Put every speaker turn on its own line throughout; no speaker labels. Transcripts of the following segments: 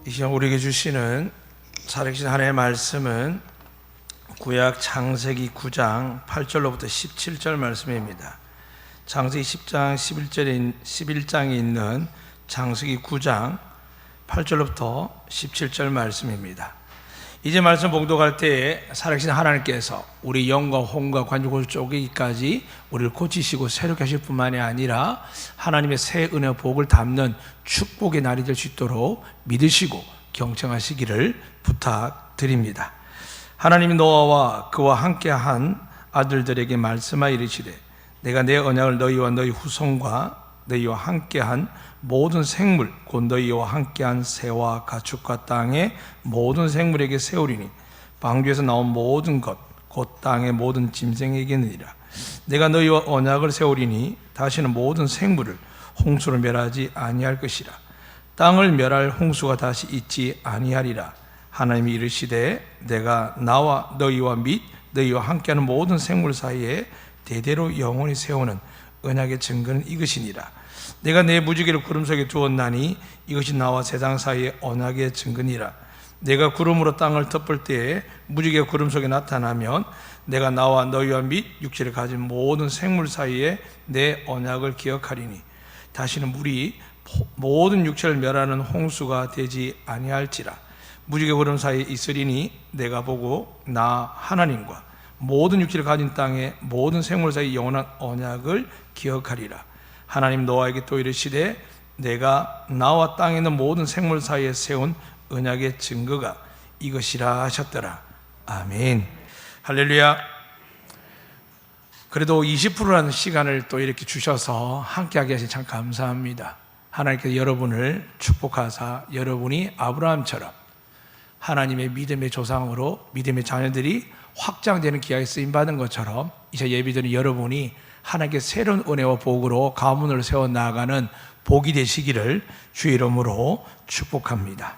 이 시간 우리에게 주시는 살아계신 하나님의 말씀은 구약 창세기 9장 8절로부터 17절 말씀입니다. 창세기 10장 11장에 있는 창세기 9장 8절로부터 17절 말씀입니다. 이제 말씀 봉독할 때에 살아계신 하나님께서 우리 영과 혼과 관절골 쪼개기까지 우리를 고치시고 새롭게 하실 뿐만이 아니라 하나님의 새 은혜와 복을 담는 축복의 날이 될 수 있도록 믿으시고 경청하시기를 부탁드립니다. 하나님이 노아와 그와 함께한 아들들에게 말씀하여 이르시되 내가 내 언약을 너희와 너희 후손과 너희와 함께한 모든 생물 곧 너희와 함께한 새와 가축과 땅의 모든 생물에게 세우리니 방주에서 나온 모든 것 곧 땅의 모든 짐승에게니라. 내가 너희와 언약을 세우리니 다시는 모든 생물을 홍수로 멸하지 아니할 것이라. 땅을 멸할 홍수가 다시 있지 아니하리라. 하나님이 이르시되 내가 나와 너희와 및 너희와 함께하는 모든 생물 사이에 대대로 영원히 세우는 언약의 증거는 이것이니라. 내가 내 무지개를 구름 속에 두었나니 이것이 나와 세상 사이의 언약의 증거니라. 내가 구름으로 땅을 덮을 때에 무지개가 구름 속에 나타나면 내가 나와 너희와 및 육체를 가진 모든 생물 사이에 내 언약을 기억하리니 다시는 물이 모든 육체를 멸하는 홍수가 되지 아니할지라. 무지개 구름 사이에 있으리니 내가 보고 나 하나님과 모든 육체를 가진 땅의 모든 생물 사이 영원한 언약을 기억하리라. 하나님 노아에게 또 이르시되 내가 나와 땅에 있는 모든 생물 사이에 세운 언약의 증거가 이것이라 하셨더라. 아멘. 할렐루야. 그래도 20%라는 시간을 또 이렇게 주셔서 함께하게 하셔서 참 감사합니다. 하나님께서 여러분을 축복하사 여러분이 아브라함처럼 하나님의 믿음의 조상으로 믿음의 자녀들이 확장되는 기회에 쓰임받은 것처럼 이제 예비드린 여러분이 하나님께 새로운 은혜와 복으로 가문을 세워나가는 복이 되시기를 주의 이름으로 축복합니다.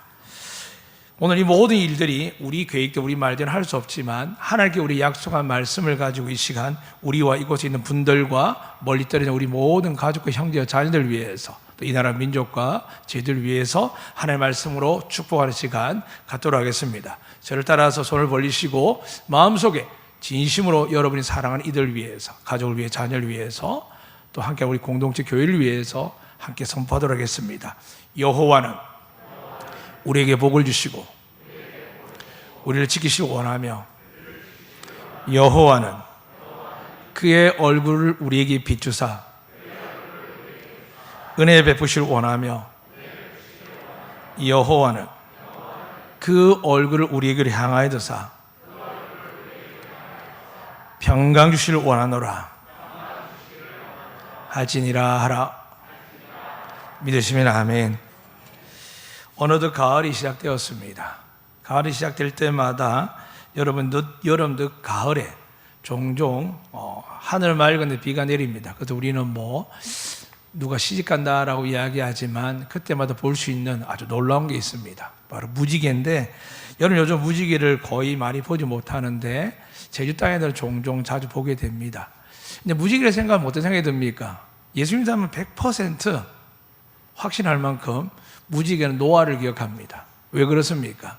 오늘 이 모든 일들이 우리 계획대로 우리 말대로 할 수 없지만 하나님께 우리 약속한 말씀을 가지고 이 시간 우리와 이곳에 있는 분들과 멀리 떨어진 우리 모든 가족과 형제와 자녀들 위해서 또 이 나라 민족과 저희들 위해서 하나님의 말씀으로 축복하는 시간 갖도록 하겠습니다. 저를 따라서 손을 벌리시고 마음속에 진심으로 여러분이 사랑하는 이들 위해서 가족을 위해 자녀를 위해서 또 함께 우리 공동체 교회를 위해서 함께 선포하도록 하겠습니다. 여호와는 우리에게 복을 주시고 우리를 지키시기 원하며 여호와는 그의 얼굴을 우리에게 비추사 은혜 베푸시길 원하며 여호와는 그 얼굴을 우리에게 향하여 드사 평강 주시길 원하노라 할지니라 하라. 믿으시면 아멘. 어느덧 가을이 시작되었습니다. 가을이 시작될 때마다 여러분 늦여름 늦 가을에 종종 하늘 맑은데 비가 내립니다. 그래서 우리는 누가 시집간다라고 이야기하지만 그때마다 볼 수 있는 아주 놀라운 게 있습니다. 바로 무지개인데 여러분 요즘 무지개를 거의 많이 보지 못하는데 제주 땅에는 종종 자주 보게 됩니다. 근데 무지개를 생각하면 어떤 생각이 듭니까? 예수님 닮은 100% 확신할 만큼 무지개는 노아를 기억합니다. 왜 그렇습니까?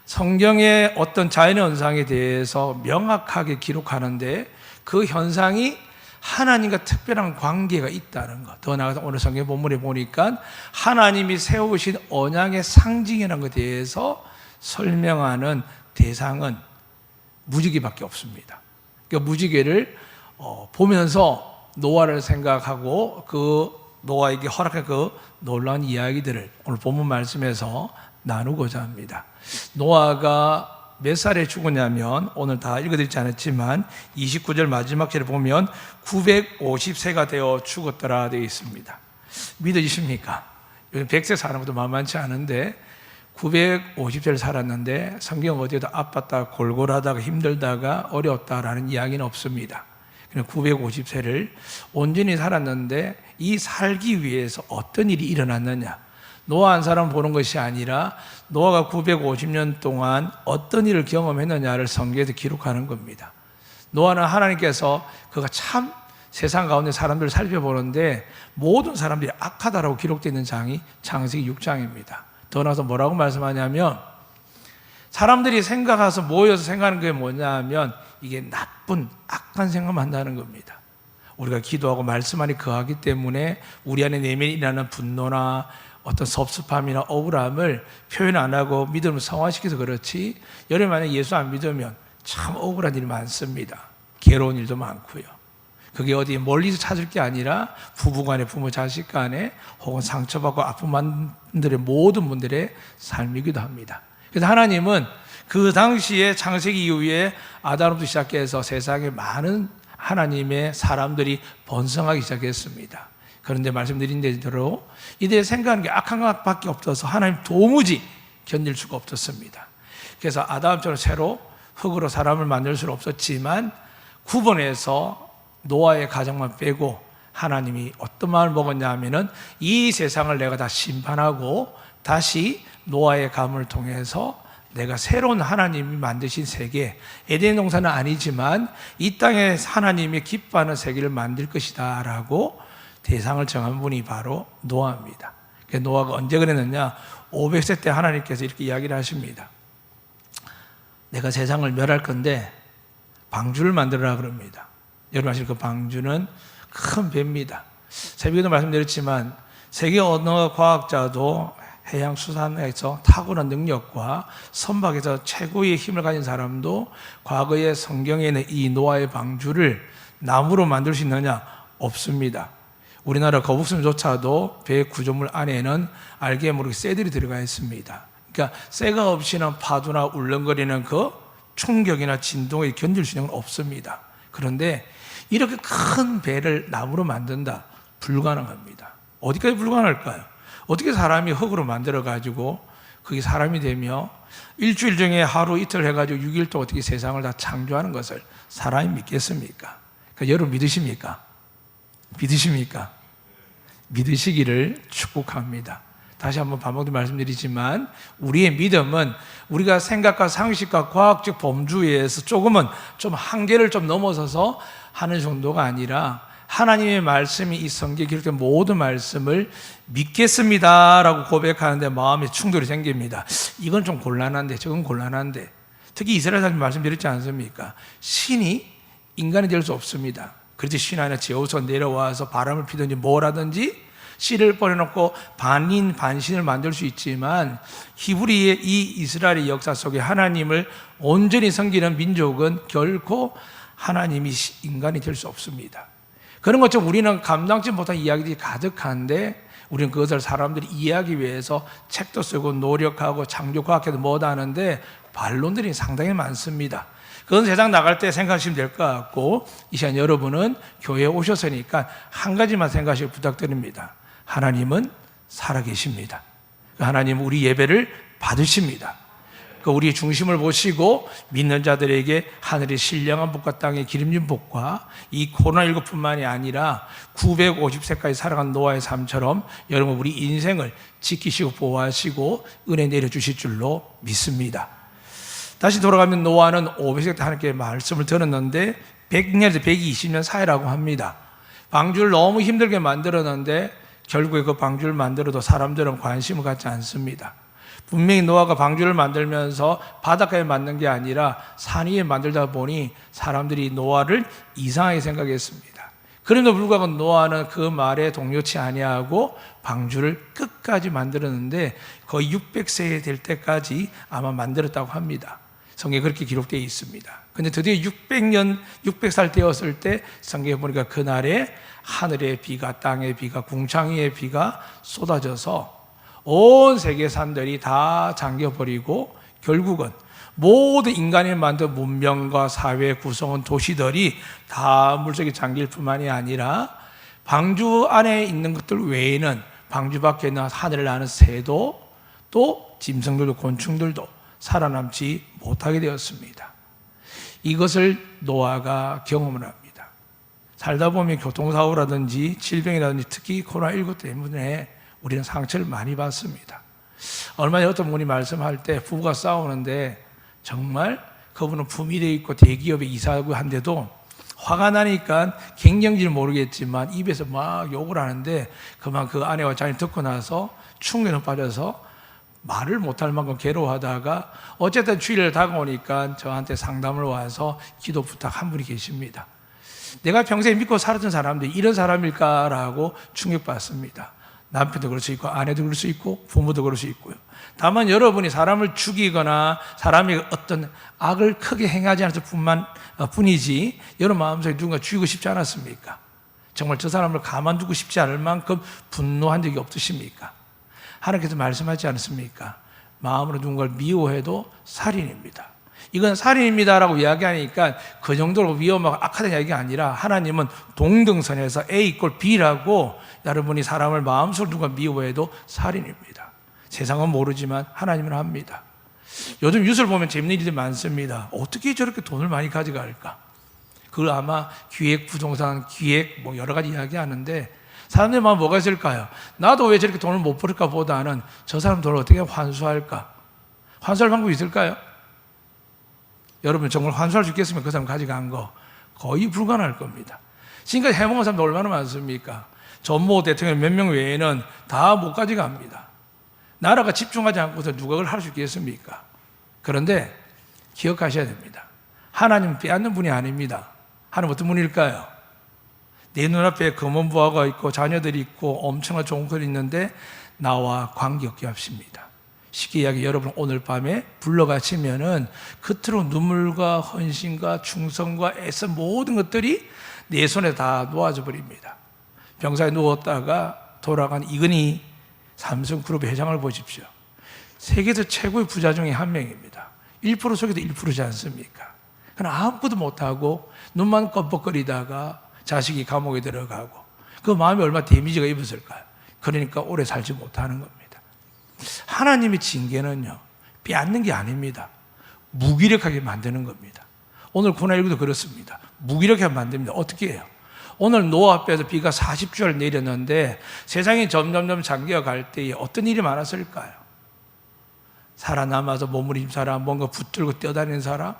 성경의 어떤 자연의 현상에 대해서 명확하게 기록하는데 그 현상이 하나님과 특별한 관계가 있다는 것. 더 나아가서 오늘 성경 본문에 보니까 하나님이 세우신 언약의 상징이라는 것에 대해서 설명하는 대상은 무지개밖에 없습니다. 그러니까 무지개를 보면서 노아를 생각하고 그 노아에게 허락한 그 놀라운 이야기들을 오늘 본문 말씀에서 나누고자 합니다. 노아가 몇 살에 죽었냐면 오늘 다 읽어드리지 않았지만 29절 마지막 절에 보면 950세가 되어 죽었더라 되어 있습니다. 믿어지십니까? 요즘 100세 사는 것도 만만치 않은데 950세를 살았는데 성경 어디에도 아팠다 골골하다가 힘들다가 어려웠다라는 이야기는 없습니다. 950세를 온전히 살았는데 이 살기 위해서 어떤 일이 일어났느냐? 노아 한 사람 보는 것이 아니라 노아가 950년 동안 어떤 일을 경험했느냐를 성경에서 기록하는 겁니다. 노아는 하나님께서 그가 참 세상 가운데 사람들을 살펴보는데 모든 사람들이 악하다라고 기록되어 있는 장이 창세기 6장입니다. 더 나아가서 뭐라고 말씀하냐면 사람들이 생각해서 모여서 생각하는 게 뭐냐면 이게 나쁜 악한 생각만 한다는 겁니다. 우리가 기도하고 말씀 안에 거하기 때문에 우리 안에 내면에 일어나는 분노나 어떤 섭섭함이나 억울함을 표현 안 하고 믿음을 성화시켜서 그렇지, 여러분 만약에 예수 안 믿으면 참 억울한 일이 많습니다. 괴로운 일도 많고요. 그게 어디 멀리서 찾을 게 아니라 부부간에, 부모 자식 간에, 혹은 상처받고 아픈 분들의 모든 분들의 삶이기도 합니다. 그래서 하나님은 그 당시에 창세기 이후에 아담부터 시작해서 세상에 많은 하나님의 사람들이 번성하기 시작했습니다. 그런데 말씀드린 대로 이들이 생각하는 게 악한 것밖에 없어서 하나님 도무지 견딜 수가 없었습니다. 그래서 아담처럼 새로 흙으로 사람을 만들 수는 없었지만 구분해서 노아의 가정만 빼고 하나님이 어떤 마음을 먹었냐 하면은 이 세상을 내가 다 심판하고 다시 노아의 가문을 통해서 내가 새로운 하나님이 만드신 세계, 에덴 동산은 아니지만 이 땅에 하나님이 기뻐하는 세계를 만들 것이다 라고 대상을 정한 분이 바로 노아입니다. 노아가 언제 그랬느냐, 500세 때 하나님께서 이렇게 이야기를 하십니다. 내가 세상을 멸할 건데 방주를 만들어라 그럽니다. 여러분 아시는 그 방주는 큰 배입니다. 새벽에도 말씀드렸지만 세계 어느 과학자도 해양수산에서 탁월한 능력과 선박에서 최고의 힘을 가진 사람도 과거의 성경에는 이 노아의 방주를 나무로 만들 수 있느냐? 없습니다. 우리나라 거북선조차도 배 구조물 안에는 알게 모르게 쇠들이 들어가 있습니다. 그러니까 쇠가 없이는 파도나 울렁거리는 그 충격이나 진동에 견딜 수 있는 건 없습니다. 그런데 이렇게 큰 배를 나무로 만든다? 불가능합니다. 어디까지 불가능할까요? 어떻게 사람이 흙으로 만들어가지고 그게 사람이 되며 일주일 중에 하루 이틀 해가지고 6일 동안 어떻게 세상을 다 창조하는 것을 사람이 믿겠습니까? 그러니까 여러분 믿으십니까? 믿으십니까? 믿으시기를 축복합니다. 다시 한번 반복도 말씀드리지만 우리의 믿음은 우리가 생각과 상식과 과학적 범주에서 조금은 좀 한계를 좀 넘어서서 하는 정도가 아니라 하나님의 말씀이 이 성경에 기록된 모든 말씀을 믿겠습니다라고 고백하는데 마음에 충돌이 생깁니다. 이건 좀 곤란한데 저건 곤란한데, 특히 이스라엘 사람이 말씀드렸지 않습니까? 신이 인간이 될 수 없습니다. 그렇지 신 안에 제우스가 내려와서 바람을 피든지 뭘 하든지 씨를 뿌려놓고 반인 반신을 만들 수 있지만 히브리의 이 이스라엘의 역사 속에 하나님을 온전히 섬기는 민족은 결코 하나님이 인간이 될 수 없습니다. 그런 것처럼 우리는 감당치 못한 이야기들이 가득한데 우리는 그것을 사람들이 이해하기 위해서 책도 쓰고 노력하고 창조과학에도 뭐도 하는데 반론들이 상당히 많습니다. 그건 세상 나갈 때 생각하시면 될 것 같고, 이 시간 여러분은 교회에 오셨으니까 한 가지만 생각하시길 부탁드립니다. 하나님은 살아계십니다. 하나님은 우리 예배를 받으십니다. 우리의 중심을 보시고 믿는 자들에게 하늘의 신령한 복과 땅의 기름진 복과 이 코로나19뿐만이 아니라 950세까지 살아간 노아의 삶처럼 여러분 우리 인생을 지키시고 보호하시고 은혜 내려주실 줄로 믿습니다. 다시 돌아가면 노아는 500세 때 하나님께 말씀을 들었는데 100년에서 120년 사이라고 합니다. 방주를 너무 힘들게 만들었는데 결국에 그 방주를 만들어도 사람들은 관심을 갖지 않습니다. 분명히 노아가 방주를 만들면서 바닷가에 만든 게 아니라 산 위에 만들다 보니 사람들이 노아를 이상하게 생각했습니다. 그럼에도 불구하고 노아는 그 말에 동요치 아니하고 방주를 끝까지 만들었는데 거의 600세 될 때까지 아마 만들었다고 합니다. 성경에 그렇게 기록되어 있습니다. 근데 드디어 600살 되었을 때 성경에 보니까 그날에 하늘의 비가, 땅의 비가, 궁창의 비가 쏟아져서 온 세계 산들이 다 잠겨버리고 결국은 모든 인간이 만든 문명과 사회 구성원 도시들이 다 물속에 잠길 뿐만이 아니라 방주 안에 있는 것들 외에는 방주 밖에 있는 하늘을 나는 새도 또 짐승들도 곤충들도 살아남지 못하게 되었습니다. 이것을 노아가 경험을 합니다. 살다 보면 교통사고라든지 질병이라든지 특히 코로나19 때문에 우리는 상처를 많이 받습니다. 얼마 전에 어떤 분이 말씀할 때 부부가 싸우는데 정말 그분은 품위되어 있고 대기업에 이사하고 한데도 화가 나니까 갱년기를 모르겠지만 입에서 막 욕을 하는데 그만 그 아내와 자녀 듣고 나서 충격에 빠져서 말을 못할 만큼 괴로워하다가 어쨌든 주일에 다가오니까 저한테 상담을 와서 기도 부탁 한 분이 계십니다. 내가 평생 믿고 살았던 사람들이 이런 사람일까라고 충격받습니다. 남편도 그럴 수 있고 아내도 그럴 수 있고 부모도 그럴 수 있고요. 다만 여러분이 사람을 죽이거나 사람이 어떤 악을 크게 행하지 않을 뿐이지 여러분 마음속에 누군가 죽이고 싶지 않았습니까? 정말 저 사람을 가만두고 싶지 않을 만큼 분노한 적이 없으십니까? 하나님께서 말씀하지 않습니까? 마음으로 누군가를 미워해도 살인입니다. 이건 살인입니다라고 이야기하니까 그 정도로 위험하고 악하다는 이야기가 아니라 하나님은 동등선에서 A = B라고 여러분이 사람을 마음속으로 누가 미워해도 살인입니다. 세상은 모르지만 하나님은 합니다. 요즘 뉴스를 보면 재밌는 일들이 많습니다. 어떻게 저렇게 돈을 많이 가져갈까? 그걸 아마 기획, 부동산, 기획 뭐 여러 가지 이야기하는데 사람들 마음에 뭐가 있을까요? 나도 왜 저렇게 돈을 못 벌까 보다는 저 사람 돈을 어떻게 환수할까? 환수할 방법이 있을까요? 여러분 정말 환수할 수 있겠으면 그 사람 가져간 거 거의 불가능할 겁니다. 지금까지 해먹은 사람도 얼마나 많습니까? 전모 대통령 몇 명 외에는 다 못 가져갑니다. 나라가 집중하지 않고서 누가 그걸 할 수 있겠습니까? 그런데 기억하셔야 됩니다. 하나님은 빼앗는 분이 아닙니다. 하나님 어떤 분일까요? 내 눈앞에 검은 부하가 있고 자녀들이 있고 엄청난 좋은 것이 있는데 나와 관계없게 하십니다. 쉽게 이야기 여러분 오늘 밤에 불러가시면은 겉으로 눈물과 헌신과 충성과 애써 모든 것들이 내 손에 다 놓아져 버립니다. 병사에 누웠다가 돌아간 이건희 삼성그룹 회장을 보십시오. 세계에서 최고의 부자 중에 한 명입니다. 1% 속에도 1%지 않습니까? 그러나 아무것도 못하고 눈만 껌뻑거리다가 자식이 감옥에 들어가고 그 마음이 얼마나 데미지가 입었을까요? 그러니까 오래 살지 못하는 겁니다. 하나님의 징계는요, 빼앗는 게 아닙니다. 무기력하게 만드는 겁니다. 오늘 코로나19도 그렇습니다. 무기력하게 만듭니다. 어떻게 해요? 오늘 노아 앞에서 비가 40주를 내렸는데 세상이 점점점 잠겨 갈 때에 어떤 일이 많았을까요? 살아남아서 몸을 힘 사람, 뭔가 붙들고 뛰어다니는 사람,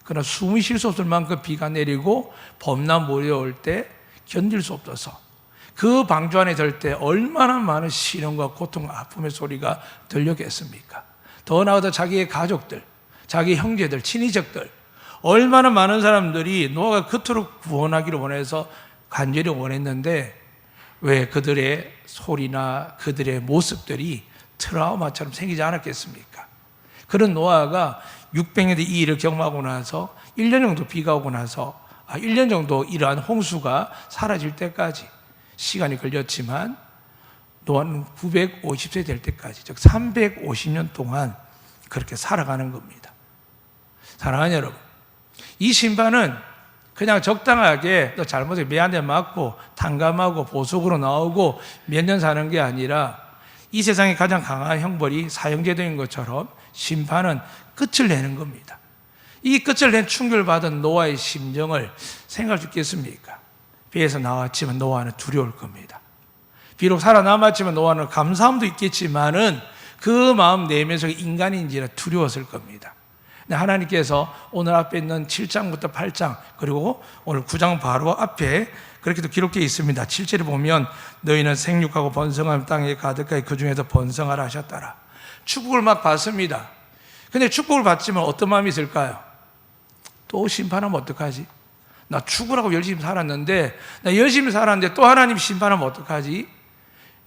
그러나 숨이 쉴 수 없을 만큼 비가 내리고 범람 몰려올 때 견딜 수 없어서 그 방주 안에 들 때 얼마나 많은 시련과 고통, 아픔의 소리가 들렸겠습니까? 더 나아가 자기의 가족들, 자기 형제들, 친인척들, 얼마나 많은 사람들이 노아가 그토록 구원하기를 원해서 간절히 원했는데 왜 그들의 소리나 그들의 모습들이 트라우마처럼 생기지 않았겠습니까? 그런 노아가 600년의 이 일을 경험하고 나서 1년 정도 비가 오고 나서 1년 정도 이러한 홍수가 사라질 때까지 시간이 걸렸지만 노아는 950세 될 때까지, 즉 350년 동안 그렇게 살아가는 겁니다. 사랑하는 여러분, 이 심판은 그냥 적당하게 너 잘못에 매한대 맞고 탕감하고 보석으로 나오고 몇 년 사는 게 아니라 이 세상에 가장 강한 형벌이 사형제도인 것처럼 심판은 끝을 내는 겁니다. 이 끝을 낸 충격을 받은 노아의 심정을 생각할 수 있겠습니까? 배에서 나왔지만 노아는 두려울 겁니다. 비록 살아남았지만 노아는 감사함도 있겠지만은 그 마음 내면서 인간인지라 두려웠을 겁니다. 하나님께서 오늘 앞에 있는 7장부터 8장 그리고 오늘 9장 바로 앞에 그렇게도 기록되어 있습니다. 7절에 보면 너희는 생육하고 번성하며 땅에 가득하게 그 중에서 번성하라 하셨더라. 축복을 막 받습니다. 근데 축복을 받지만 어떤 마음이 있을까요? 또 심판하면 어떡하지? 나 축구라고 열심히 살았는데 나 열심히 살았는데 또 하나님 심판하면 어떡하지?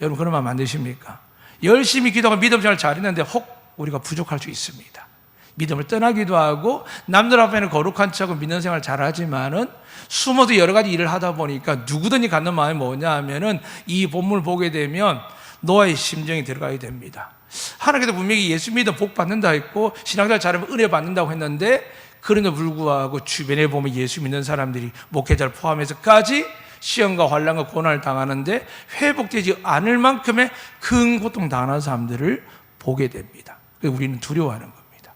여러분 그런 마음 안 드십니까? 열심히 기도하고 믿음 생활 잘했는데 혹 우리가 부족할 수 있습니다. 믿음을 떠나기도 하고 남들 앞에는 거룩한 척하고 믿는 생활 잘하지만은 숨어서 여러 가지 일을 하다 보니까 누구든지 갖는 마음이 뭐냐 하면은 이 본문을 보게 되면 노아의 심정이 들어가야 됩니다. 하나님께서 분명히 예수 믿으면 복 받는다 했고 신앙생활 잘하면 은혜 받는다고 했는데 그런데도 불구하고 주변에 보면 예수 믿는 사람들이 목회자를 포함해서까지 시험과 환난과 고난을 당하는데 회복되지 않을 만큼의 큰 고통 당하는 사람들을 보게 됩니다. 그래서 우리는 두려워하는 겁니다.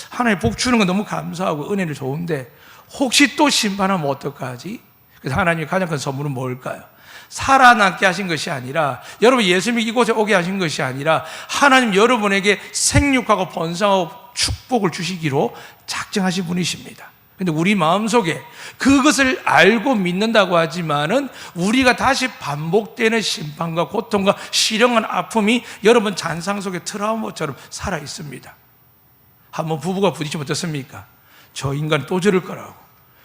하나님 복 주는 건 너무 감사하고 은혜를 좋은데 혹시 또 심판하면 어떡하지? 그래서 하나님의 가장 큰 선물은 뭘까요? 살아남게 하신 것이 아니라 여러분 예수 믿고 이곳에 오게 하신 것이 아니라 하나님 여러분에게 생육하고 번성하고 축복을 주시기로 작정하신 분이십니다. 근데 우리 마음속에 그것을 알고 믿는다고 하지만은 우리가 다시 반복되는 심판과 고통과 실형한 아픔이 여러분 잔상 속에 트라우마처럼 살아 있습니다. 한번 부부가 부딪히면 어떻습니까? 저 인간 또 저럴 거라고.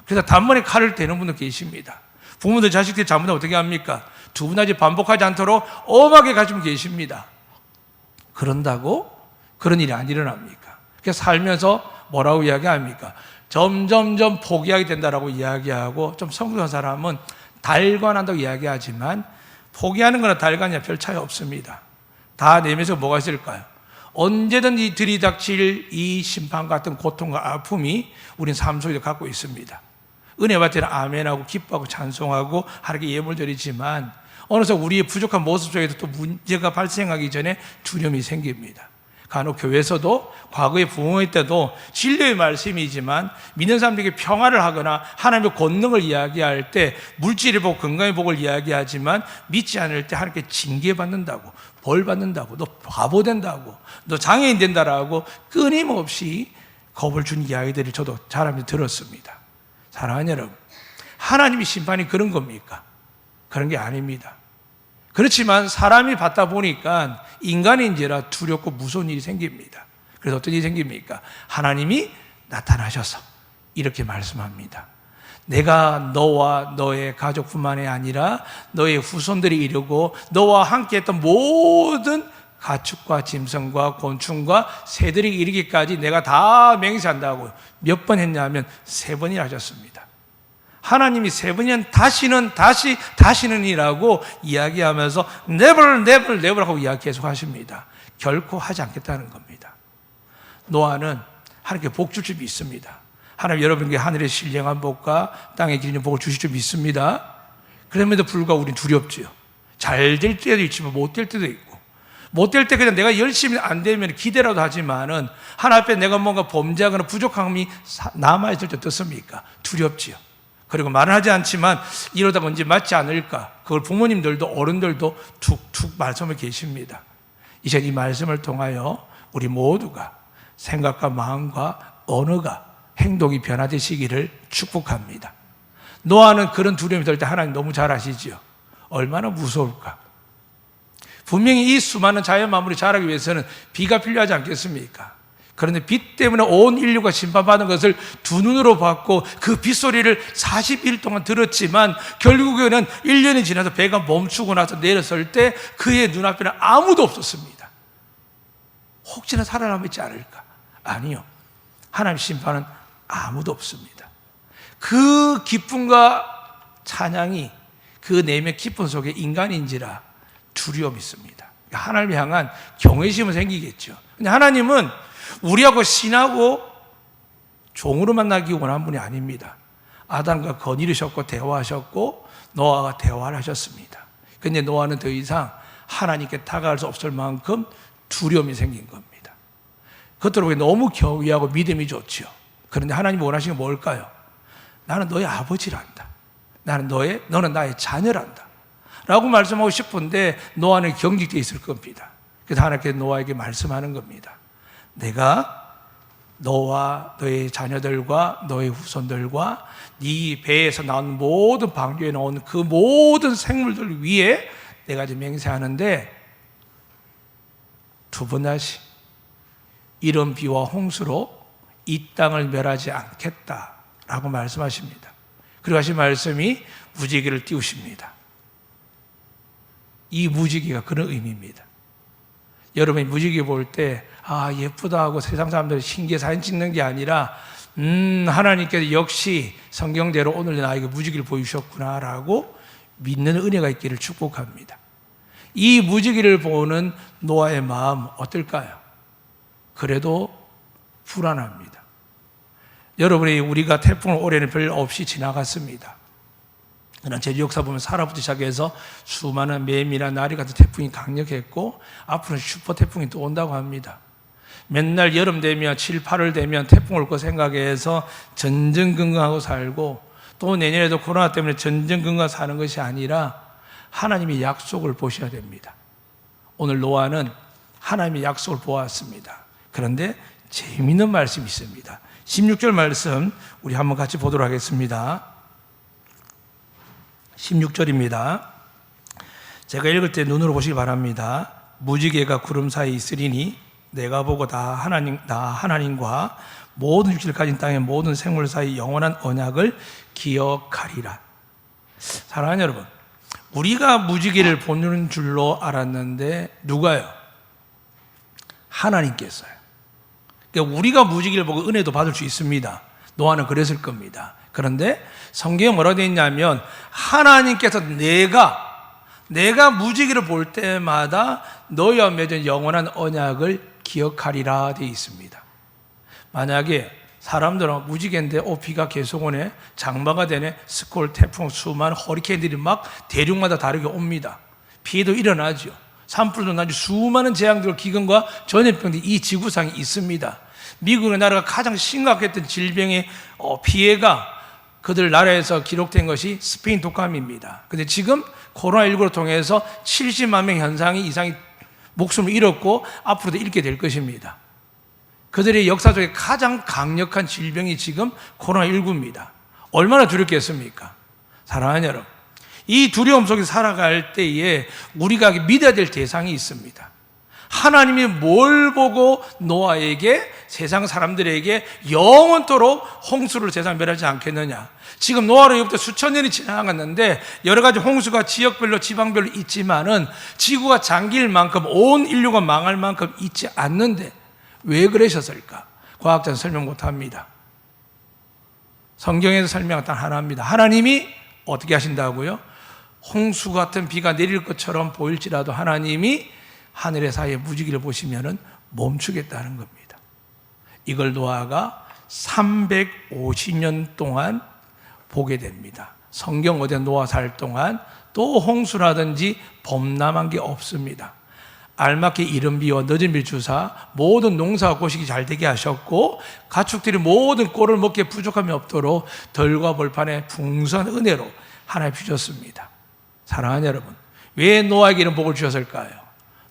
그래서 단번에 칼을 대는 분도 계십니다. 부모들 자식들이 잘못하면 어떻게 합니까? 두 분 다시 반복하지 않도록 엄하게 가지고 계십니다. 그런다고 그런 일이 안 일어납니까? 그래서 살면서 뭐라고 이야기합니까? 점점점 포기하게 된다라고 이야기하고, 좀 성숙한 사람은 달관한다고 이야기하지만 포기하는 거나 달관이나 별 차이 없습니다. 다 내면서 뭐가 있을까요? 언제든지 들이닥칠 이 심판 같은 고통과 아픔이 우린 삶 속에 갖고 있습니다. 은혜 받을 때는 아멘하고 기뻐하고 찬송하고 하나님께 예물 드리지만 어느새 우리의 부족한 모습 속에도 또 문제가 발생하기 전에 두려움이 생깁니다. 간혹 교회에서도 과거의 부모의 때도 진리의 말씀이지만 믿는 사람들에게 평화를 하거나 하나님의 권능을 이야기할 때 물질의 복, 건강의 복을 이야기하지만 믿지 않을 때 하나님께 징계받는다고, 벌 받는다고, 너 바보 된다고, 너 장애인 된다라고 끊임없이 겁을 준 이야기들을 저도 사람들이 들었습니다. 사랑하는 여러분, 하나님의 심판이 그런 겁니까? 그런 게 아닙니다. 그렇지만 사람이 받다 보니까 인간인지라 두렵고 무서운 일이 생깁니다. 그래서 어떤 일이 생깁니까? 하나님이 나타나셔서 이렇게 말씀합니다. 내가 너와 너의 가족뿐만이 아니라 너의 후손들이 이르고 너와 함께했던 모든 가축과 짐승과 곤충과 새들이 이르기까지 내가 다 맹세한다고 몇 번 했냐면 3번이나 하셨습니다. 하나님이 3번이면 다시는 이라고 이야기하면서 never 하고 이야기 계속 하십니다. 결코 하지 않겠다는 겁니다. 노아는 하나님께 복 줄 줄 믿습니다. 하나님 여러분께 하늘의 신령한 복과 땅에 기르는 복을 주실 줄 믿습니다. 그럼에도 불구하고 우리는 두렵지요. 잘 될 때도 있지만 못 될 때도 있고, 못 될 때 그냥 내가 열심히 안 되면 기대라도 하지만은 하나님 앞에 내가 뭔가 범죄하거나 부족함이 남아있을 때 어떻습니까? 두렵지요. 그리고 말은 하지 않지만 이러다 언제 맞지 않을까? 그걸 부모님들도 어른들도 툭툭 말씀을 계십니다. 이제 이 말씀을 통하여 우리 모두가 생각과 마음과 언어가 행동이 변화되시기를 축복합니다. 노아는 그런 두려움이 들 때 하나님 너무 잘 아시지요. 얼마나 무서울까? 분명히 이 수많은 자연 만물이 자라기 위해서는 비가 필요하지 않겠습니까? 그런데 비 때문에 온 인류가 심판받은 것을 두 눈으로 봤고 그 빗소리를 40일 동안 들었지만 결국에는 1년이 지나서 배가 멈추고 나서 내렸을 때 그의 눈앞에는 아무도 없었습니다. 혹시나 살아남지 않을까? 아니요. 하나님 심판은 아무도 없습니다. 그 기쁨과 찬양이 그 내면 깊은 속에 인간인지라 두려움이 있습니다. 하나님을 향한 경외심은 생기겠죠. 근데 하나님은 우리하고 신하고 종으로 만나기 원한 분이 아닙니다. 아담과 거니르셨고 대화하셨고 노아가 대화를 하셨습니다. 그런데 노아는 더 이상 하나님께 다가갈 수 없을 만큼 두려움이 생긴 겁니다. 그것들을 보기 너무 경외하고 믿음이 좋지요. 그런데 하나님이 원하시는 게 뭘까요? 나는 너의 아버지란다. 너는 나의 자녀란다. 라고 말씀하고 싶은데 노아는 경직되어 있을 겁니다. 그래서 하나님께서 노아에게 말씀하는 겁니다. 내가 너와 너의 자녀들과 너의 후손들과 네 배에서 나온 모든 방주에 나온 그 모든 생물들 위에 내가 지금 맹세하는데 두 번 다시 이런 비와 홍수로 이 땅을 멸하지 않겠다라고 말씀하십니다. 그리고 하신 말씀이 무지개를 띄우십니다. 이 무지개가 그런 의미입니다. 여러분이 무지개 볼 때 예쁘다 하고 세상 사람들이 신기해 사진 찍는 게 아니라 하나님께서 역시 성경대로 오늘 나에게 무지개를 보여주셨구나 라고 믿는 은혜가 있기를 축복합니다. 이 무지개를 보는 노아의 마음 어떨까요? 그래도 불안합니다. 여러분이 우리가 태풍을 올해는 별 없이 지나갔습니다. 그러나 제주 역사 보면 사라부터 시작해서 수많은 매미나 나리 같은 태풍이 강력했고 앞으로는 슈퍼 태풍이 또 온다고 합니다. 맨날 여름 되면 7, 8월 되면 태풍 올 거 생각해서 전전긍긍하고 살고 또 내년에도 코로나 때문에 전전긍긍 사는 것이 아니라 하나님의 약속을 보셔야 됩니다. 오늘 노아는 하나님의 약속을 보았습니다. 그런데 재미있는 말씀이 있습니다. 16절 말씀 우리 한번 같이 보도록 하겠습니다. 16절입니다. 제가 읽을 때 눈으로 보시기 바랍니다. 무지개가 구름 사이에 있으리니 내가 보고 나 하나님과 모든 육체를 가진 땅의 모든 생물 사이 영원한 언약을 기억하리라. 사랑하는 여러분, 우리가 무지개를 보는 줄로 알았는데 누가요? 하나님께서요. 그러니까 우리가 무지개를 보고 은혜도 받을 수 있습니다. 노아는 그랬을 겁니다. 그런데 성경에 뭐라고 되어 있냐면 하나님께서 내가 무지개를 볼 때마다 너희와 맺은 영원한 언약을 기억하리라 되어 있습니다. 만약에 사람들은 무지개인데 비가 계속 오네, 장마가 되네, 스콜, 태풍, 수많은 허리케인들이 막 대륙마다 다르게 옵니다. 피해도 일어나죠. 산불도 나죠. 수많은 재앙들, 기근과 전염병들이 이 지구상에 있습니다. 미국의 나라가 가장 심각했던 질병의 피해가 그들 나라에서 기록된 것이 스페인 독감입니다. 그런데 지금 코로나19를 통해서 70만 명 이상이 목숨을 잃었고 앞으로도 잃게 될 것입니다. 그들의 역사 속에 가장 강력한 질병이 지금 코로나19입니다. 얼마나 두렵겠습니까? 사랑하는 여러분, 이 두려움 속에 살아갈 때에 우리가 믿어야 될 대상이 있습니다. 하나님이 뭘 보고 노아에게, 세상 사람들에게 영원토록 홍수를 세상 멸하지 않겠느냐. 지금 노아로부터 수천 년이 지나갔는데 여러 가지 홍수가 지역별로 지방별로 있지만은 지구가 잠길 만큼, 온 인류가 망할 만큼 있지 않는데 왜 그러셨을까? 과학자는 설명 못합니다. 성경에서 설명은 단 하나입니다. 하나님이 어떻게 하신다고요? 홍수 같은 비가 내릴 것처럼 보일지라도 하나님이 하늘의 사이에 무지개를 보시면은 멈추겠다는 겁니다. 이걸 노아가 350년 동안 보게 됩니다. 성경 어제 노아 살 동안 또 홍수라든지 범람한 게 없습니다. 알맞게 이른 비와 늦은 비를 주사 모든 농사와 고식이 잘 되게 하셨고 가축들이 모든 꼴을 먹기에 부족함이 없도록 덜과 벌판에 풍성한 은혜로 하나님 주셨습니다. 사랑하는 여러분, 왜 노아에게 이런 복을 주셨을까요?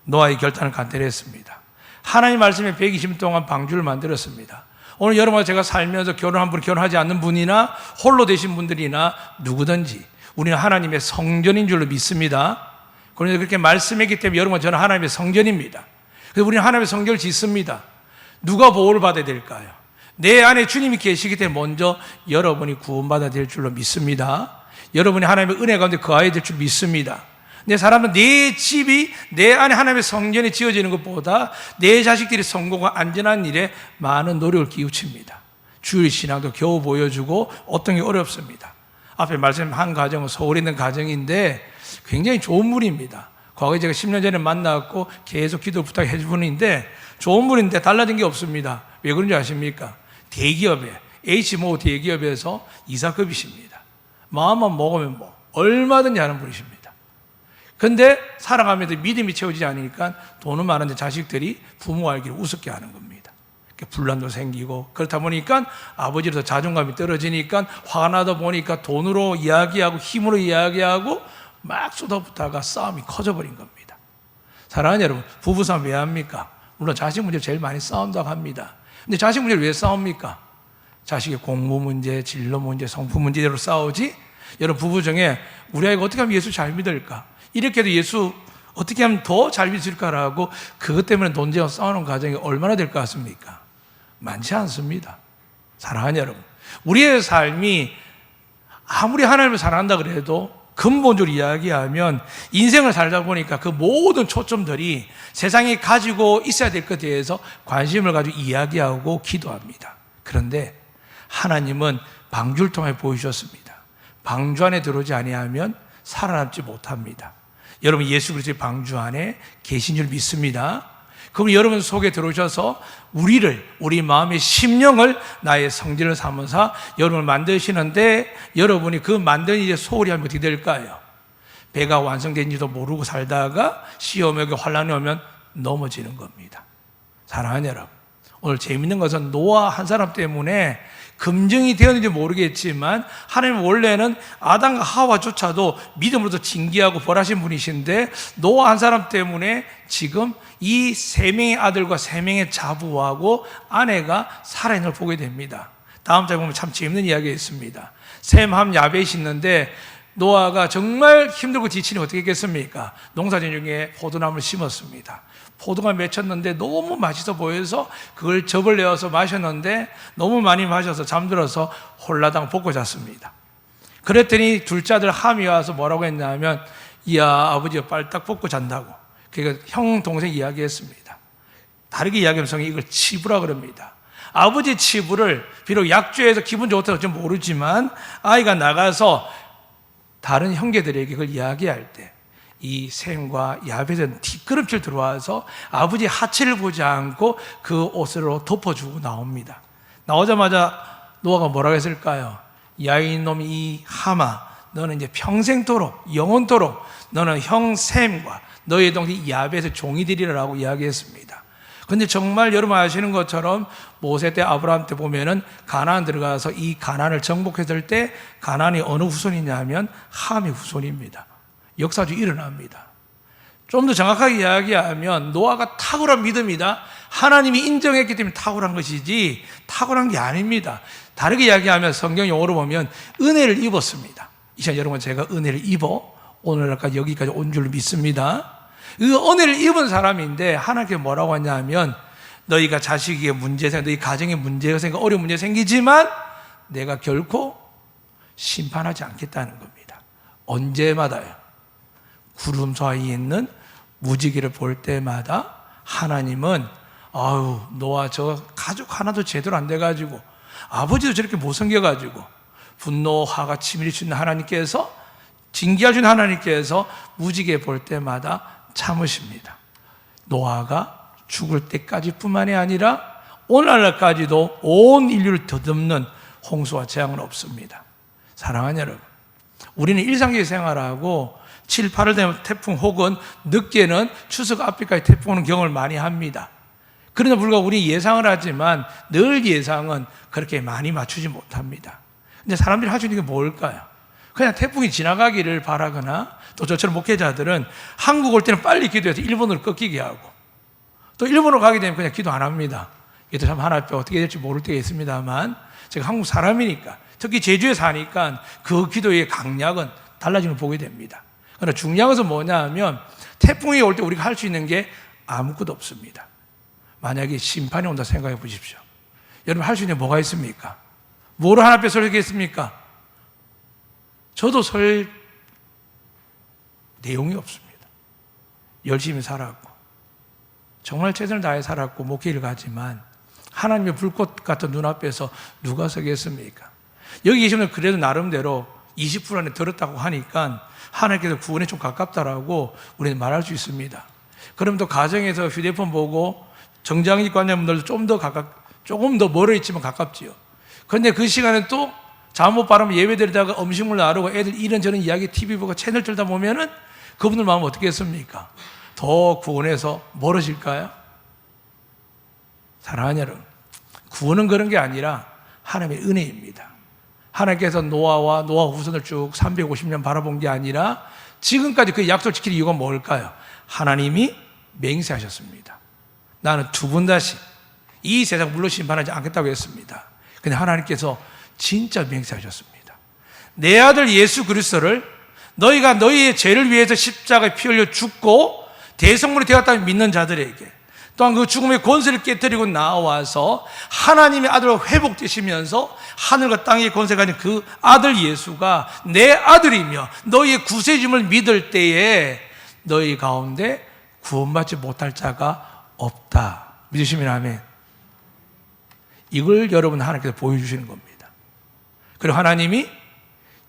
노아의 결단은 간단했습니다. 하나님 말씀에 120년 동안 방주를 만들었습니다. 오늘 여러분, 제가 살면서 결혼한 분, 결혼하지 않는 분이나 홀로 되신 분들이나 누구든지 우리는 하나님의 성전인 줄로 믿습니다. 그런데 그렇게 말씀했기 때문에 여러분, 저는 하나님의 성전입니다. 그래서 우리는 하나님의 성전을 짓습니다. 누가 보호를 받아야 될까요? 내 안에 주님이 계시기 때문에 먼저 여러분이 구원받아야 될 줄로 믿습니다. 여러분이 하나님의 은혜 가운데 거하야 될 줄 믿습니다. 내 사람은 내 집이 내 안에 하나님의 성전이 지어지는 것보다 내 자식들이 성공과 안전한 일에 많은 노력을 기울칩니다. 주일 신앙도 겨우 보여주고 어떤 게 어렵습니다. 앞에 말씀한 가정은 서울에 있는 가정인데 굉장히 좋은 분입니다. 과거에 제가 10년 전에 만났고 계속 기도 부탁해 준 분인데 좋은 분인데 달라진 게 없습니다. 왜 그런지 아십니까? 대기업에, H모 대기업에서 이사급이십니다. 마음만 먹으면 얼마든지 하는 분이십니다. 근데 살아가면서 믿음이 채워지지 않으니까 돈은 많은데 자식들이 부모 알기를 우습게 하는 겁니다. 분란도 생기고 그렇다 보니까 아버지로서 자존감이 떨어지니까 화가 나다 보니까 돈으로 이야기하고 힘으로 이야기하고 막 쏟아붓다가 싸움이 커져버린 겁니다. 사랑하는 여러분, 부부싸움 왜 합니까? 물론 자식 문제 제일 많이 싸운다고 합니다. 근데 자식 문제를 왜 싸웁니까? 자식의 공부 문제, 진로 문제, 성품 문제로 싸우지? 여러분, 부부 중에 우리 아이가 어떻게 하면 예수 잘 믿을까? 이렇게 해도 예수 어떻게 하면 더 잘 믿을까라고 그것 때문에 논쟁하고 싸우는 과정이 얼마나 될 것 같습니까? 많지 않습니다. 사랑하는 여러분, 우리의 삶이 아무리 하나님을 사랑한다 그래도 근본적으로 이야기하면 인생을 살다 보니까 그 모든 초점들이 세상에 가지고 있어야 될 것에 대해서 관심을 가지고 이야기하고 기도합니다. 그런데 하나님은 방주를 통해 보여주셨습니다. 방주 안에 들어오지 아니하면 살아남지 못합니다. 여러분, 예수 그리스도의 방주 안에 계신 줄 믿습니다. 그럼 여러분 속에 들어오셔서 우리 마음의 심령을 나의 성전을 삼으사 여러분을 만드시는데 여러분이 그 만든 일에 소홀히 하면 어떻게 될까요? 배가 완성된지도 모르고 살다가 시험에 환란이 오면 넘어지는 겁니다. 사랑하는 여러분, 오늘 재밌는 것은 노아 한 사람 때문에 검증이 되었는지 모르겠지만 하나님 원래는 아담과 하와조차도 믿음으로도 징계하고 벌하신 분이신데 노아 한 사람 때문에 지금 이 세 명의 아들과 세 명의 자부하고 아내가 살아있는 걸 보게 됩니다. 다음 장에 보면 참 재밌는 이야기가 있습니다. 셈, 함, 야벳이 있는데 노아가 정말 힘들고 지치니 어떻게 했겠습니까? 농사진 중에 포도나무를 심었습니다. 포도가 맺혔는데 너무 맛있어 보여서 그걸 즙을 내어서 마셨는데 너무 많이 마셔서 잠들어서 홀라당 볶고 잤습니다. 그랬더니 둘째 아들 함이 와서 뭐라고 했냐면, 이야, 아버지가 빨딱 볶고 잔다고. 그러니까 형 동생 이야기했습니다. 다르게 이야기하면 성이 이걸 치부라 그럽니다. 아버지 치부를 비록 약주에서 기분 좋다고 좀 모르지만 아이가 나가서 다른 형제들에게 그걸 이야기할 때 이 셈과 야벳은 뒷걸음질 들어와서 아버지 하체를 보지 않고 그 옷으로 덮어주고 나옵니다. 나오자마자 노아가 뭐라고 했을까요? 야, 이놈이 이 하마, 너는 이제 평생토록 영원토록 너는 형 셈과 너의 동생 야벳의 종이 되리라고 이야기했습니다. 근데 정말 여러분 아시는 것처럼 모세 때 아브라함 때 보면은 가나안 들어가서 이 가나안을 정복했을 때 가나안이 어느 후손이냐면 함의 후손입니다. 역사적으로 일어납니다. 좀 더 정확하게 이야기하면 노아가 탁월한 믿음이다. 하나님이 인정했기 때문에 탁월한 것이지 탁월한 게 아닙니다. 다르게 이야기하면 성경 용어로 보면 은혜를 입었습니다. 이 시간 여러분 제가 은혜를 입어 오늘까지 여기까지 온 줄 믿습니다. 그 은혜를 입은 사람인데 하나님께 뭐라고 하냐면 너희가 자식에게 문제 생겨, 너희 가정에 문제가 생겨, 어려운 문제 생기지만 내가 결코 심판하지 않겠다는 겁니다. 언제마다요? 구름 사이에 있는 무지개를 볼 때마다 하나님은 아유 노아 저 가족 하나도 제대로 안 돼가지고 아버지도 저렇게 못 섬겨가지고 분노 화가 치밀히 주는 하나님께서 징계하신 하나님께서 무지개 볼 때마다 참으십니다. 노아가 죽을 때까지 뿐만이 아니라 오늘날까지도 온 인류를 더듬는 홍수와 재앙은 없습니다. 사랑하는 여러분, 우리는 일상적인 생활하고 7, 8월 되면 태풍 혹은 늦게는 추석 앞에까지 태풍 오는 경험을 많이 합니다. 그러나 불구하고 우리 예상을 하지만 늘 예상은 그렇게 많이 맞추지 못합니다. 근데 사람들이 할 수 있는 게 뭘까요? 그냥 태풍이 지나가기를 바라거나 또 저처럼 목회자들은 한국 올 때는 빨리 기도해서 일본으로 꺾이게 하고 또 일본으로 가게 되면 그냥 기도 안 합니다. 이게 참 하나 앞에 어떻게 될지 모를 때가 있습니다만 제가 한국 사람이니까 특히 제주에 사니까 그 기도의 강약은 달라지는 걸 보게 됩니다. 그러나 중요한 것은 뭐냐 하면 태풍이 올 때 우리가 할 수 있는 게 아무것도 없습니다. 만약에 심판이 온다 생각해 보십시오. 여러분 할 수 있는 게 뭐가 있습니까? 뭐로 하나 앞에 설교했습니까? 저도 설 내용이 없습니다. 열심히 살았고 정말 최선을 다해 살았고 목회를 가지만 하나님의 불꽃 같은 눈앞에서 누가 서겠습니까? 여기 계시면 그래도 나름대로 20% 안에 들었다고 하니까 하나님께서 구원에 좀 가깝다라고 우리는 말할 수 있습니다. 그럼 또 가정에서 휴대폰 보고 정장이 관념들도 조금 더 멀어 있지만 가깝지요. 그런데 그 시간에 또 잠못 바르면 예배 드리다가 음식물 나르고 애들 이런저런 이야기 TV 보고 채널 틀다 보면은 그분들 마음은 어떻게 했습니까? 더 구원에서 멀어질까요? 사랑하는 여러분, 구원은 그런 게 아니라 하나님의 은혜입니다. 하나님께서 노아와 노아 후손을 쭉 350년 바라본 게 아니라 지금까지 그 약속을 지킬 이유가 뭘까요? 하나님이 맹세하셨습니다. 나는 두 번 다시 이 세상 물로 심판하지 않겠다고 했습니다. 근데 하나님께서 진짜 맹세하셨습니다. 내 아들 예수 그리스도를 너희가 너희의 죄를 위해서 십자가에 피 흘려 죽고 대성물이 되었다는 믿는 자들에게 또한 그 죽음의 권세를 깨뜨리고 나와서 하나님의 아들로 회복되시면서 하늘과 땅의 권세가 가진 그 아들 예수가 내 아들이며 너희의 구세주임을 믿을 때에 너희 가운데 구원받지 못할 자가 없다. 믿으시면 아멘. 이걸 여러분 하나님께서 보여주시는 겁니다. 그리고 하나님이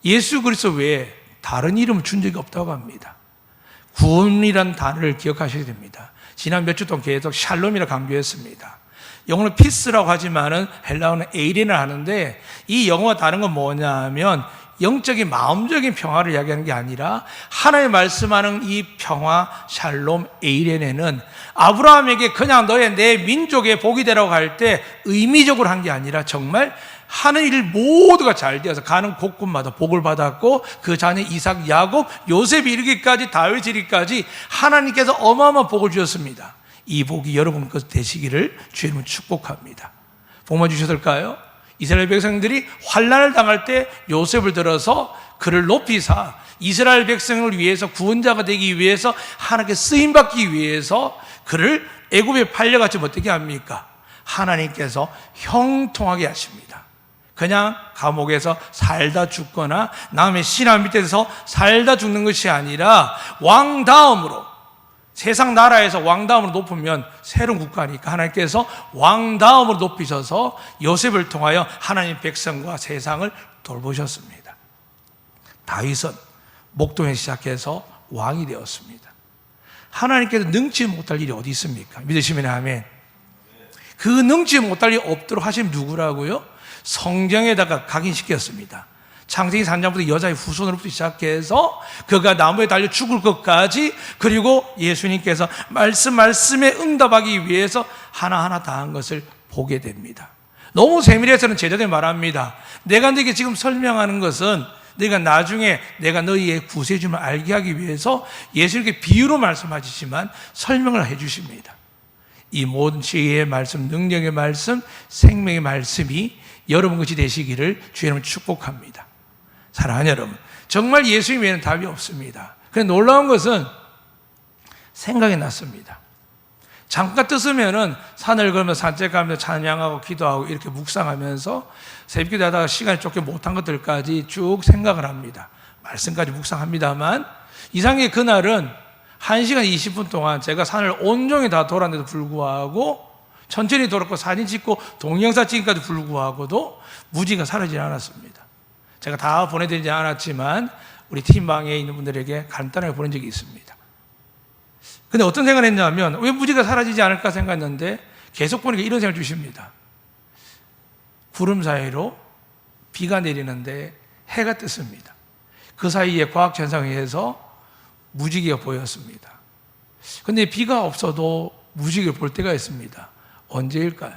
예수 그리스도 외에 다른 이름을 준 적이 없다고 합니다. 구원이란 단어를 기억하셔야 됩니다. 지난 몇 주 동안 계속 샬롬이라 강조했습니다. 영어는 피스라고 하지만은 헬라어는 에이렌을 하는데 이 영어가 다른 건 뭐냐 하면 영적인 마음적인 평화를 이야기하는 게 아니라 하나님 말씀하는 이 평화 샬롬 에이렌에는 아브라함에게 그냥 너의 내 민족의 복이 되라고 할 때 의미적으로 한 게 아니라 정말 하는 일 모두가 잘 되어서 가는 곳곳마다 복을 받았고 그 자녀 이삭, 야곱, 요셉이 이르기까지 다윗이 이르기까지 하나님께서 어마어마한 복을 주셨습니다. 이 복이 여러분 것 되시기를 주의 이름으로 축복합니다. 복만 주셨을까요? 이스라엘 백성들이 환난을 당할 때 요셉을 들어서 그를 높이사 이스라엘 백성을 위해서 구원자가 되기 위해서 하나님께 쓰임받기 위해서 그를 애굽에 팔려가지 어떻게 합니까? 하나님께서 형통하게 하십니다. 그냥 감옥에서 살다 죽거나 남의 신하 밑에서 살다 죽는 것이 아니라 왕 다음으로, 세상 나라에서 왕 다음으로 높으면 새로운 국가니까 하나님께서 왕 다음으로 높이셔서 요셉을 통하여 하나님 백성과 세상을 돌보셨습니다. 다윗은 목동에 시작해서 왕이 되었습니다. 하나님께서 능치 못할 일이 어디 있습니까? 믿으시면 아멘. 그 능치 못할 일이 없도록 하신 누구라고요? 성경에다가 각인시켰습니다. 창세기 3장부터 여자의 후손으로부터 시작해서 그가 나무에 달려 죽을 것까지, 그리고 예수님께서 말씀에 응답하기 위해서 하나하나 다 한 것을 보게 됩니다. 너무 세밀해서는 제자들이 말합니다. 내가 너에게 지금 설명하는 것은 내가 나중에 내가 너희의 구세주를 알게 하기 위해서 예수님께 비유로 말씀하시지만 설명을 해주십니다. 이 모든 지혜의 말씀, 능력의 말씀, 생명의 말씀이 여러분 것이 되시기를 주의 이름으로 축복합니다. 사랑하는 여러분, 정말 예수님 외에는 답이 없습니다. 그런데 놀라운 것은 생각이 났습니다. 잠깐 떴으면은 산을 걸으며 산책하면서 찬양하고 기도하고 이렇게 묵상하면서 새벽기도 하다가 시간이 쫓겨 못한 것들까지 쭉 생각을 합니다. 말씀까지 묵상합니다만 이상하게 그날은 1시간 20분 동안 제가 산을 온종일 다 돌았는데도 불구하고, 천천히 돌았고 사진 찍고 동영상 찍기까지 불구하고도 무지가 사라지지 않았습니다. 제가 다 보내드리지 않았지만 우리 팀방에 있는 분들에게 간단하게 보낸 적이 있습니다. 근데 어떤 생각을 했냐면, 왜 무지가 사라지지 않을까 생각했는데 계속 보니까 이런 생각을 주십니다. 구름 사이로 비가 내리는데 해가 떴습니다. 그 사이에 과학현상에 의해서 무지개가 보였습니다. 근데 비가 없어도 무지개를 볼 때가 있습니다. 언제일까요?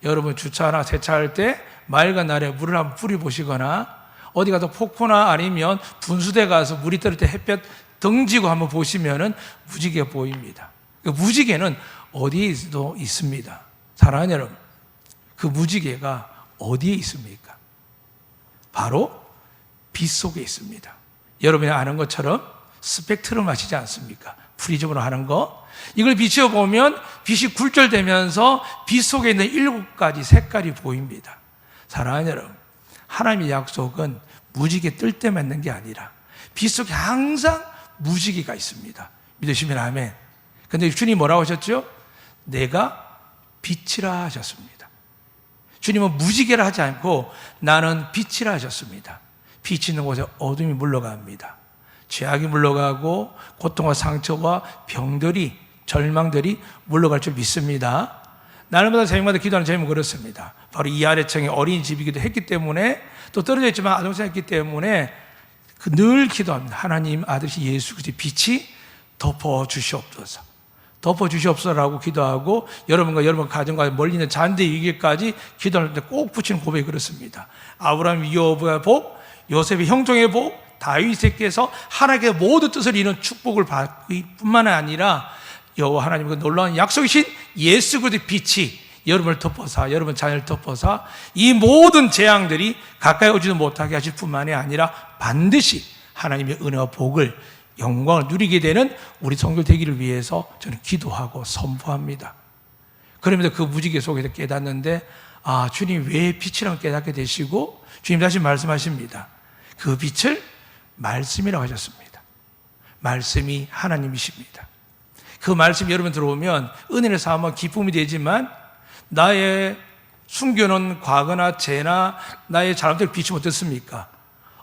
여러분 주차나 세차할 때 맑은 날에 물을 한번 뿌려보시거나 어디 가서 폭포나 아니면 분수대 가서 물이 떨어질 때 햇볕 등지고 한번 보시면은 무지개가 보입니다. 그 무지개는 어디에도 있습니다. 사랑하는 여러분, 그 무지개가 어디에 있습니까? 바로 빛 속에 있습니다. 여러분이 아는 것처럼 스펙트럼 아시지 않습니까? 프리즘으로 하는 거. 이걸 비춰보면 빛이 굴절되면서 빛 속에 있는 7가지 색깔이 보입니다. 사랑하는 여러분, 하나님의 약속은 무지개 뜰 때만 있는 게 아니라 빛 속에 항상 무지개가 있습니다. 믿으시면 아멘. 근데 주님이 뭐라고 하셨죠? 내가 빛이라 하셨습니다. 주님은 무지개라 하지 않고 나는 빛이라 하셨습니다. 빛이 있는 곳에 어둠이 물러갑니다. 죄악이 물러가고 고통과 상처와 병들이, 절망들이 물러갈 줄 믿습니다. 날마다 새벽마다 기도하는 제목은 그렇습니다. 바로 이 아래층에 어린이집이기도 했기 때문에, 또 떨어져 있지만 아동생이었기 때문에 늘 기도합니다. 하나님 아들이신 예수 그리스도의 빛이 덮어주시옵소서. 덮어주시옵소서라고 기도하고 여러분과 여러분 가정과 멀리 있는 잔대 위기까지 기도할 때 꼭 붙이는 고백이 그렇습니다. 아브라함 여호와의 복, 요셉의 형통의 복, 다윗에게서 하나님께 모든 뜻을 이루는 축복을 받기 뿐만 아니라 여호와 하나님의 놀라운 약속이신 예수 그리스도의 빛이 여러분을 덮어서, 여러분 자녀를 덮어서 이 모든 재앙들이 가까이 오지도 못하게 하실 뿐만이 아니라 반드시 하나님의 은혜와 복을, 영광을 누리게 되는 우리 성도 되기를 위해서 저는 기도하고 선포합니다. 그러면서 그 무지개 속에서 깨닫는데, 아, 주님 왜 빛이라고 깨닫게 되시고, 주님 다시 말씀하십니다. 그 빛을 말씀이라고 하셨습니다. 말씀이 하나님이십니다. 그 말씀이 여러분 들어오면 은혜를 삼아 기쁨이 되지만 나의 숨겨놓은 과거나 죄나 나의 잘못을 비추면 어떻습니까?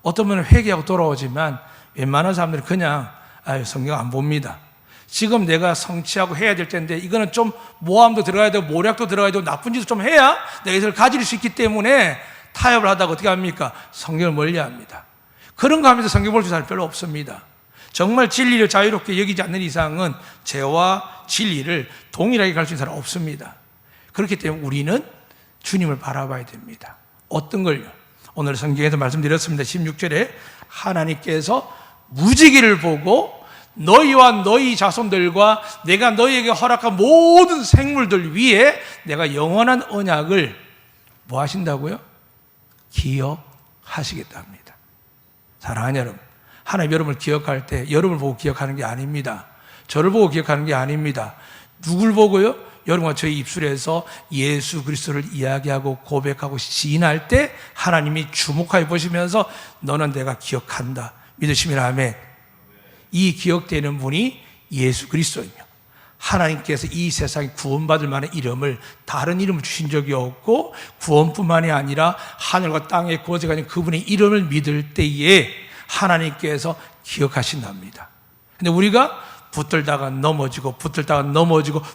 어떤 분은 회개하고 돌아오지만 웬만한 사람들은 그냥 성경 안 봅니다. 지금 내가 성취하고 해야 될 텐데 이거는 좀 모함도 들어가야 되고 모략도 들어가야 되고 나쁜 짓도 좀 해야 내가 이걸 가질 수 있기 때문에 타협을 하다가 어떻게 합니까? 성경을 멀리합니다. 그런 거 하면서 성경 볼 줄 사람 별로 없습니다. 정말 진리를 자유롭게 여기지 않는 이상은 죄와 진리를 동일하게 갈 수 있는 사람 없습니다. 그렇기 때문에 우리는 주님을 바라봐야 됩니다. 어떤 걸요? 오늘 성경에서 말씀드렸습니다. 16절에 하나님께서 무지기를 보고 너희와 너희 자손들과 내가 너희에게 허락한 모든 생물들 위에 내가 영원한 언약을 뭐 하신다고요? 기억하시겠다 합니다. 사랑하는 여러분, 하나님 여러분을 기억할 때 여러분을 보고 기억하는 게 아닙니다. 저를 보고 기억하는 게 아닙니다. 누굴 보고요? 여러분과 저희 입술에서 예수 그리스도를 이야기하고 고백하고 시인할 때 하나님이 주목하여 보시면서 너는 내가 기억한다 믿으시면 아멘. 이 기억되는 분이 예수 그리스도이며 하나님께서 이 세상에 구원받을 만한 이름을 다른 이름을 주신 적이 없고 구원뿐만이 아니라 하늘과 땅의 구원을 가진 그분의 이름을 믿을 때에 하나님께서 기억하신답니다. 근데 우리가 붙들다가 넘어지고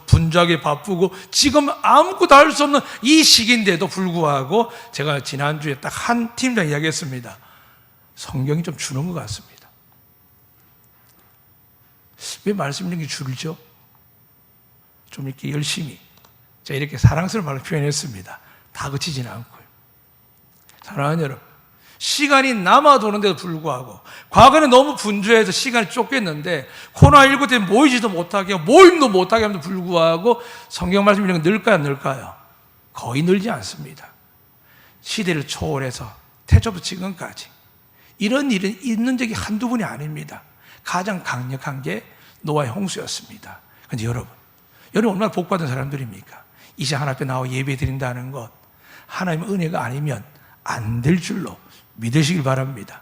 분주하게 바쁘고 지금 아무것도 할 수 없는 이 시기인데도 불구하고 제가 지난주에 딱 한 팀장 이야기했습니다. 성경이 좀 주는 것 같습니다. 왜 말씀 있는 게 줄죠? 좀 이렇게 열심히 제가 이렇게 사랑스러운 말로 표현했습니다. 다그치지는 않고요. 사랑하는 여러분, 시간이 남아도는데도 불구하고 과거는 너무 분주해서 시간이 쫓겼는데 코로나19 때문에 모이지도 못하게 하고 모임도 못하게 함에도 불구하고 성경 말씀 이런 거 늘까요 안 늘까요? 거의 늘지 않습니다. 시대를 초월해서 태초부터 지금까지 이런 일은 있는 적이 한두 번이 아닙니다. 가장 강력한 게 노아의 홍수였습니다. 그런데 여러분 얼마나 복받은 사람들입니까? 이제 하나님 앞에 나와 예배 드린다는 것 하나님의 은혜가 아니면 안 될 줄로 믿으시길 바랍니다.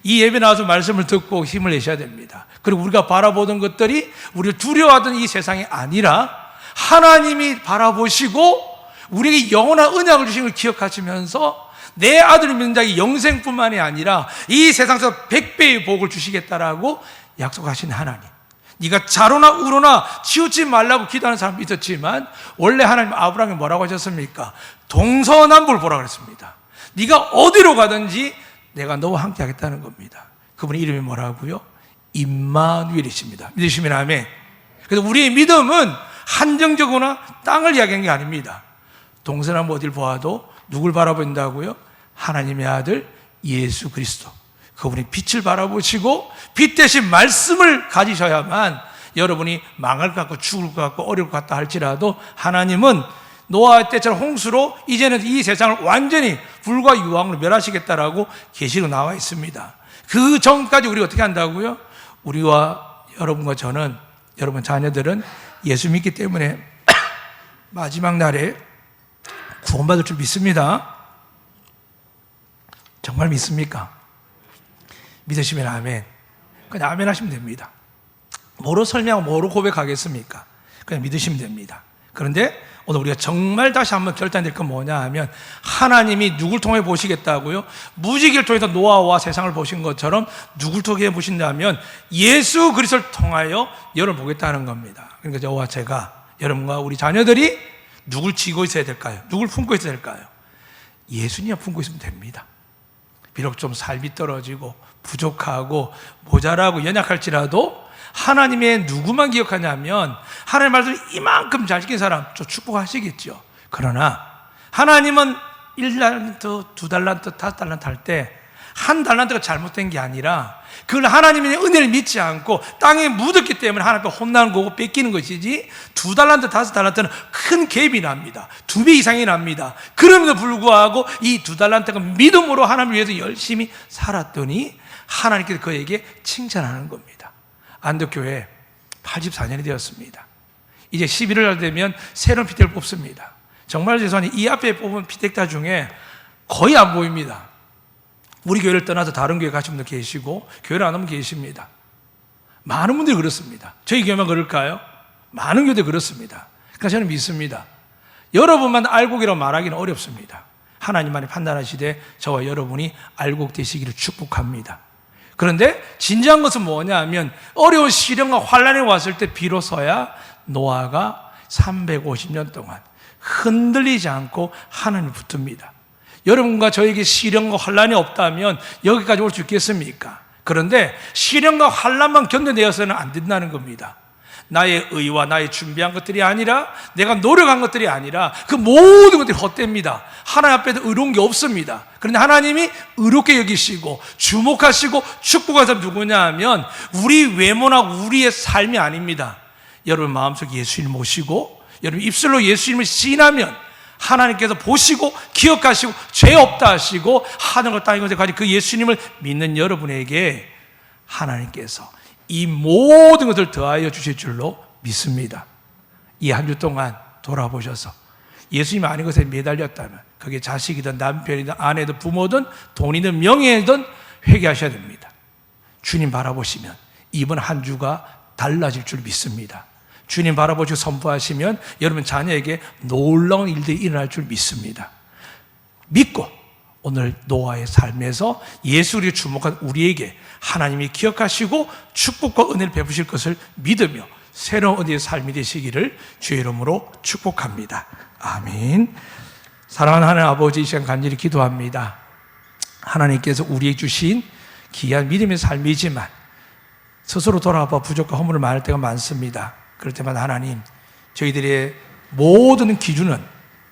이 예배 나와서 말씀을 듣고 힘을 내셔야 됩니다. 그리고 우리가 바라보던 것들이 우리를 두려워하던 이 세상이 아니라 하나님이 바라보시고 우리에게 영원한 언약을 주신 걸 기억하시면서 내 아들을 믿는 자에게 영생뿐만이 아니라 이 세상에서 100배의 복을 주시겠다라고 약속하신 하나님. 네가 자로나 우로나 치우치 말라고 기도하는 사람도 있었지만 원래 하나님 아브라함이 뭐라고 하셨습니까? 동서남북을 보라 그랬습니다. 네가 어디로 가든지 내가 너와 함께 하겠다는 겁니다. 그분의 이름이 뭐라고요? 임마누엘이십니다. 믿으시면 아멘. 그래서 우리의 믿음은 한정적으로나 땅을 이야기하는 게 아닙니다. 동서남북 어딜 보아도 누굴 바라본다고요? 하나님의 아들 예수 그리스도. 그분이 빛을 바라보시고 빛 대신 말씀을 가지셔야만 여러분이 망할 것 같고 죽을 것 같고 어려울 것 같다 할지라도 하나님은 노아 때처럼 홍수로 이제는 이 세상을 완전히 불과 유황으로 멸하시겠다라고 계시로 나와 있습니다. 그 전까지 우리가 어떻게 한다고요? 우리와 여러분과 저는, 여러분 자녀들은 예수 믿기 때문에 마지막 날에 구원받을 줄 믿습니다. 정말 믿습니까? 믿으시면 아멘. 그냥 아멘 하시면 됩니다. 뭐로 설명하고 뭐로 고백하겠습니까? 그냥 믿으시면 됩니다. 그런데 오늘 우리가 정말 다시 한번 결단될 건 뭐냐 하면 하나님이 누굴 통해 보시겠다고요? 무지개를 통해서 노아와 세상을 보신 것처럼 누굴 통해 보신다면 예수 그리스도를 통하여 여러분을 보겠다는 겁니다. 그러니까 저와 제가 여러분과 우리 자녀들이 누굴 지고 있어야 될까요? 누굴 품고 있어야 될까요? 예수님을 품고 있으면 됩니다. 비록 좀 삶이 떨어지고 부족하고 모자라고 연약할지라도 하나님의 누구만 기억하냐면 하나님의 말씀을 이만큼 잘 지킨 사람 좀 축복하시겠죠. 그러나 하나님은 1달란트, 2달란트, 5달란트 할 때 한 달란트가 잘못된 게 아니라 그걸 하나님의 은혜를 믿지 않고 땅에 묻었기 때문에 하나님 앞에 혼나는 거고 뺏기는 것이지 2달란트, 5달란트는 큰 갭이 납니다. 2배 이상이 납니다. 그럼에도 불구하고 이 2달란트가 믿음으로 하나님을 위해서 열심히 살았더니 하나님께서 그에게 칭찬하는 겁니다. 안덕교회 84년이 되었습니다. 이제 11월 날 되면 새로운 피택을 뽑습니다. 정말 죄송하니 이 앞에 뽑은 피택자 중에 거의 안 보입니다. 우리 교회를 떠나서 다른 교회 가신 분도 계시고 교회를 안 오면 계십니다. 많은 분들이 그렇습니다. 저희 교회만 그럴까요? 많은 교회들이 그렇습니다. 그러니까 저는 믿습니다. 여러분만 알곡이라고 말하기는 어렵습니다. 하나님만이 판단하시되 저와 여러분이 알곡 되시기를 축복합니다. 그런데 진지한 것은 뭐냐 하면 어려운 시련과 환란이 왔을 때 비로소야 노아가 350년 동안 흔들리지 않고 하나님을 붙듭니다. 여러분과 저에게 시련과 환란이 없다면 여기까지 올 수 있겠습니까? 그런데 시련과 환란만 견뎌내어서는 안 된다는 겁니다. 나의 의와 나의 준비한 것들이 아니라, 내가 노력한 것들이 아니라 그 모든 것들이 헛됩니다. 하나님 앞에도 의로운 게 없습니다. 그런데 하나님이 의롭게 여기시고 주목하시고 축복한 사람 누구냐 하면 우리 외모나 우리의 삶이 아닙니다. 여러분 마음속에 예수님 모시고 여러분 입술로 예수님을 시인하면 하나님께서 보시고 기억하시고 죄 없다 하시고 하늘과 땅의 것에 가진 그 예수님을 믿는 여러분에게 하나님께서 이 모든 것을 더하여 주실 줄로 믿습니다. 이 한 주 동안 돌아보셔서 예수님 아닌 것에 매달렸다면 그게 자식이든 남편이든 아내든 부모든 돈이든 명예든 회개하셔야 됩니다. 주님 바라보시면 이번 한 주가 달라질 줄 믿습니다. 주님 바라보시고 선포하시면 여러분 자녀에게 놀라운 일들이 일어날 줄 믿습니다. 믿고 오늘 노아의 삶에서 예수를 주목한 우리에게 하나님이 기억하시고 축복과 은혜를 베푸실 것을 믿으며 새로운 은혜의 삶이 되시기를 주의 이름으로 축복합니다. 아멘. 사랑하는 하나님 아버지, 이 시간 간절히 기도합니다. 하나님께서 우리에게 주신 귀한 믿음의 삶이지만 스스로 돌아봐 부족과 허물을 말할 때가 많습니다. 그럴 때마다 하나님, 저희들의 모든 기준은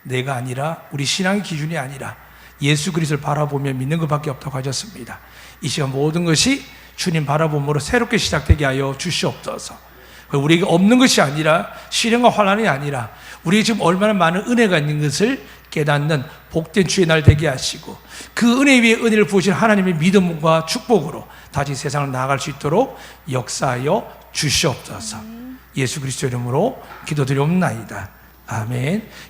내가 아니라 우리 신앙의 기준이 아니라 예수 그리스도를 바라보며 믿는 것밖에 없다고 하셨습니다. 이 시간 모든 것이 주님 바라봄으로 새롭게 시작되게 하여 주시옵소서. 우리에게 없는 것이 아니라 시련과 환난이 아니라 우리에게 지금 얼마나 많은 은혜가 있는 것을 깨닫는 복된 주의 날 되게 하시고 그 은혜 위에 은혜를 부으신 하나님의 믿음과 축복으로 다시 세상을 나아갈 수 있도록 역사하여 주시옵소서. 예수 그리스도 이름으로 기도드리옵나이다. 아멘.